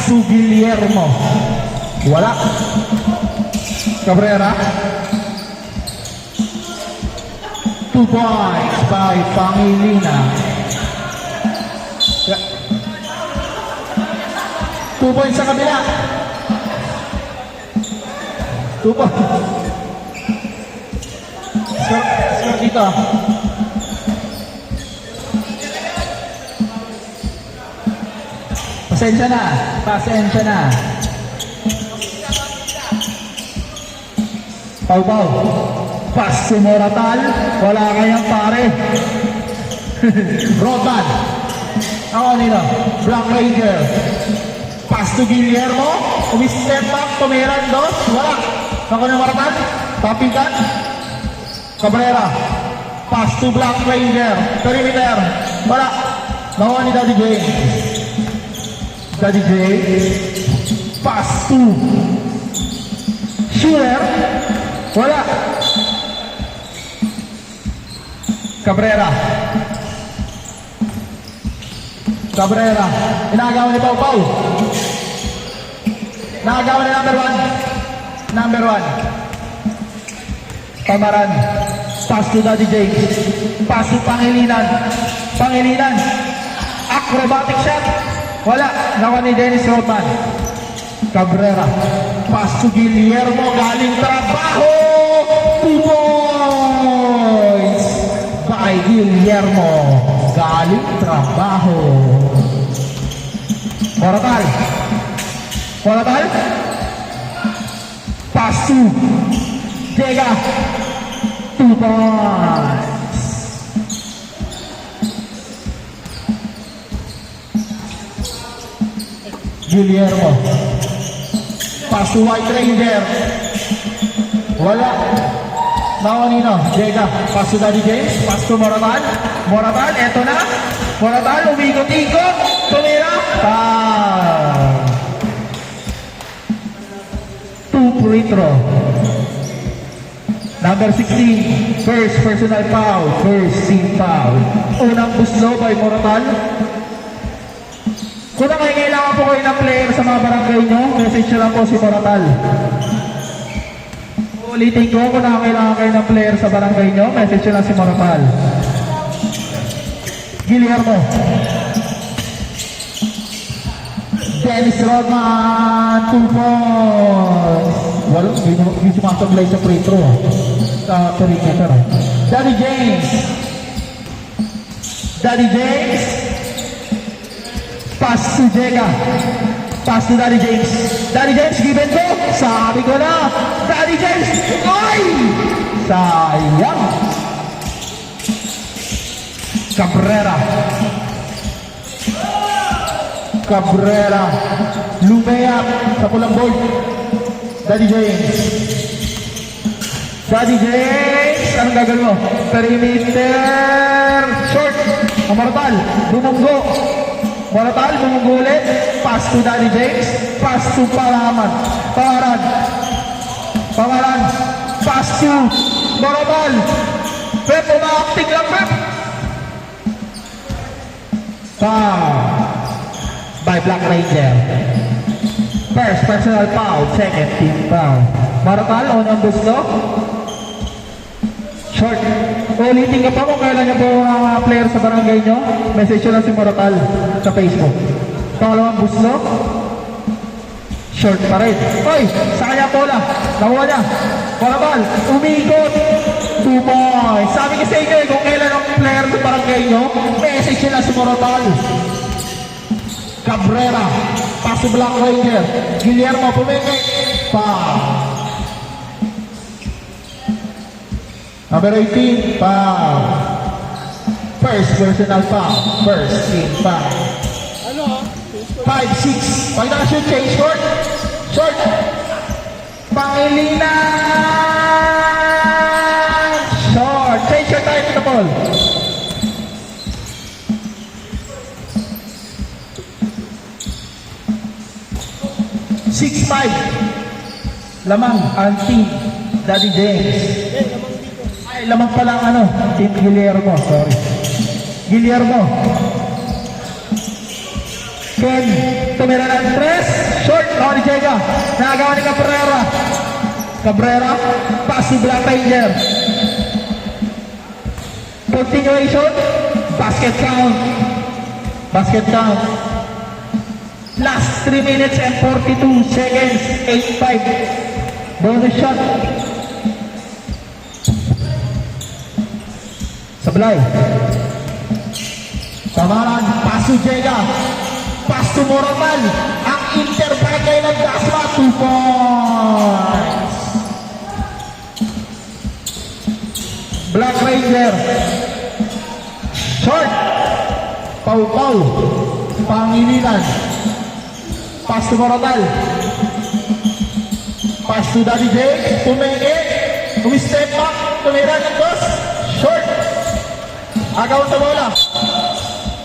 Pasu Guillermo. Wala. Cabrera. 2 points by Pangilinan. 2 points sa kabila. 2 points. Score dito. Pasensya na. Pasensya na. Pau-pau. Pass to Moratal. Wala kayang pare. Rodman. Ako nito. Black Ranger. Pass to Guillermo. Umi-step back. Tumiran dos. Wala. Ako na Moratal. Papikan. Cabrera. Pass to Black Ranger. Perimeter. Wala. Nakuha ni Daddy James. Daddy James. Pass to Schuler. Wala. Cabrera. Cabrera. Inagawa ni Pau Pau. Inagawa ni number 1. Number 1. Pamaran. Pass to Daddy James. Pass to Pangilinan. Pangilinan. Acrobatic shot. Wala. Nakuha ni Dennis Rodman. Cabrera. Pass to Guillermo. Galing trabaho. 2 points by Guillermo. Galing trabaho. Moratal. Moratal. Pass to Jega. 2 points. Guillermo. Pass to White Ranger. Wala. Nakuha nino. Jega. Pass to Daddy James. Pass to Moratal. Moratal. Eto na. Moratal. Umikot-ikot. Tumira. Foul. 2 free throw. Number 16. First personal foul. First team foul. Unang buslo by Moratal. Kung nakikailangan po kayo ng player sa mga barangay nyo, message nyo lang po si Moratal. Ulitin ko, kung nakikailangan kayo ng player sa barangay nyo, message nyo lang si Moratal. Guillermo. Dennis Rodman, 2 points. Walang, hindi sumasablay sa free throw. Sa perimeter. Daddy James. Daddy James. Pass to Jega. Pass to Daddy James. Daddy James, give and go. Sabi ko na. Daddy James. Ay! Sayang. Cabrera. Cabrera. Lumeap sa pulang board. Daddy James. Daddy James. Anong gagawin mo? Perimeter. Short. Moratal. Bumunggo. Moratal, bumugulit. Pass to Daddy James. Pass to Pamaran. Pamaran. Pamaran. Pass to Moratal. Pep, umaakting lang, Pep. Foul by Black Ranger. First personal foul. Second team foul. Moratal, unang buslo. Short. Ulitin ka pa kung kailan niyo po mga player sa barangay nyo. Message nyo lang si Moratal sa Facebook. Pangalawang buslo. Short pa rin. Oy! Sa kanya pola. Nakuha niya. Moratal. Umikot. 2 points. Sabi ko sa inyo kung kailan ang player sa barangay nyo, message nyo lang si Moratal. Cabrera. Pass to Black Ranger. Guillermo pumikit. Foul. Number 18, foul. First personal foul. First team foul. 5-6. Pag naka-shoot, change short. Short. Pangilinan. Short. Change short tayo dito, Paul. 6-5. Lamang ang team Daddy James. Ay, lamang pala ang Team Guillermo. Sorry. Guillermo. Ben, tumira ng 3. Short, Ronnie Jega. Nagawa ni Cabrera. Cabrera, pass to Black Ranger. Continuation, basket count. Basket count. Last 3 minutes and 42 seconds. 8-5. Bonus shot. Sablay. Tamaran, pass to Jega. Pass to Moramal. Ang interbarangay ng Dasma, 2 points. Black Ranger. Short. Pau-Pau. Pangilinan. Pass to Moramal. Pass to Daddy J. Pumenge. Umi-step back. Tumira ng 2. Short. Agaw sa bola.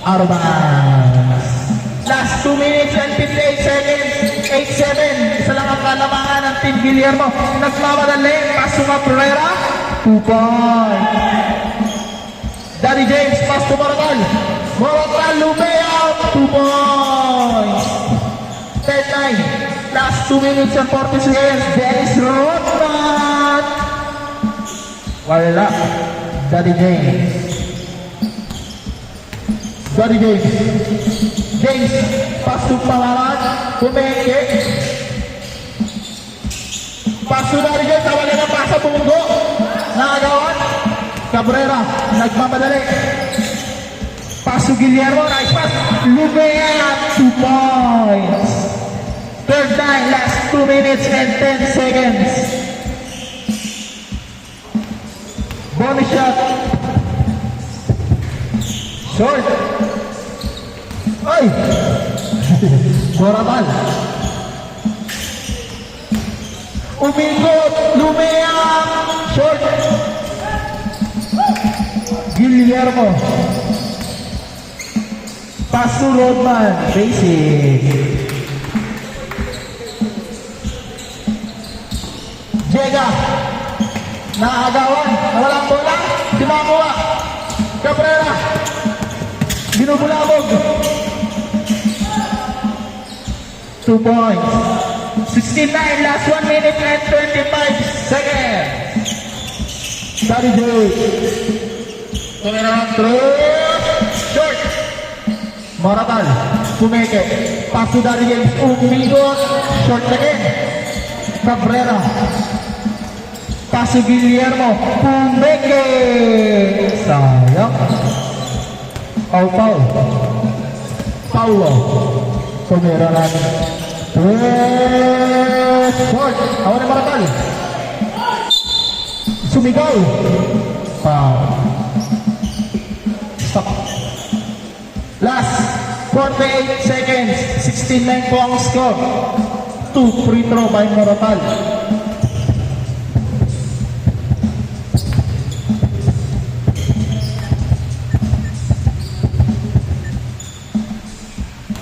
Armas. Last 2 minutes and 58 seconds. 8-7. Isa lang ang kalamangan ng Team Guillermo. Nagmamadali. Pass to Cabrera. 2 points. Daddy James. Pass to Moratal. Moratal. Lumea. 2 points. 10-9. Last 2 minutes and 40 seconds. Dennis Rodman. Wala. Daddy James. Daddy James. James. Pass to Palaran. Pumenge. Pass to Daddy James. Tawag na pasa Bungo. Nakagawan. Cabrera. Nagmamadali. Pass to Guillermo. Nice pass. Lumea. 2 points. Third time. Last 2 minutes and 10 seconds. Bonus shot. Short. Ay! Moratal. Umikot. Lumea. Short. Guillermo. Pass to Rodman. Basic. Jega. Naagawan. Nawalang bola. Dimakuha. Cabrera. Binubulabog. 2 points. 69. Last 1 minute and 25 seconds. Daddy J. Tumira ng 3. Short. Moratal. Pumeke. Pass to Daddy James. Umigot. Short again. Cabrera. Pass to Guillermo. Pumeke. Sayang. Pau-Pau. Paulo. Tumira ng 3. Short. Awan na Moratal. Sumigaw. Foul. Stop. Last 48 seconds. 16-9 po ang score. 2 free throw by Moratal.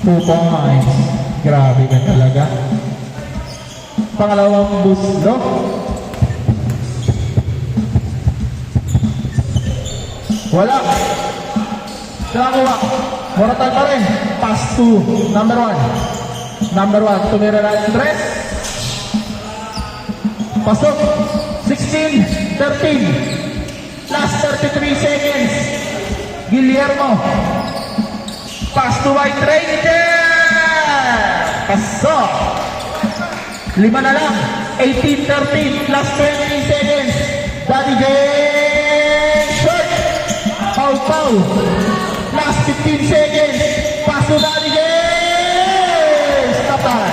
Two points. Grabe ka talaga. Pangalawang buslo. Wala. Nakakuha. Moratal pa rin. Pass to number 1. Number 1. Tumira na yung 3. Pasok. 16-13. Last 33 seconds. Guillermo. Pass to White Ranger. Pasok. 5 na lang. 18-13. Last 20 seconds. Daddy J. Short. Pau-Pau. Last 15 seconds. Pass to Daddy J. Stop that.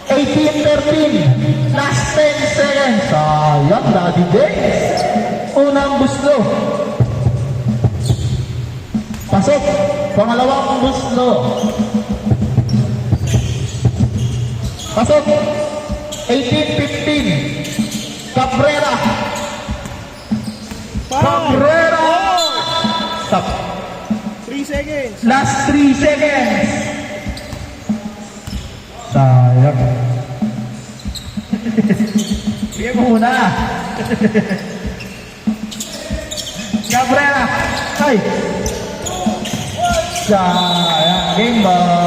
18-13. Last 10 seconds. Sayang, Daddy J. Unang buslo. Pasok. Pangalawang buslo. Pasok. 18-15. Cabrera. Cabrera. Stop. 3 seconds. Last 3 seconds. Sayang. Bigyan mo muna. Cabrera. Ay. Sayang. Game ball.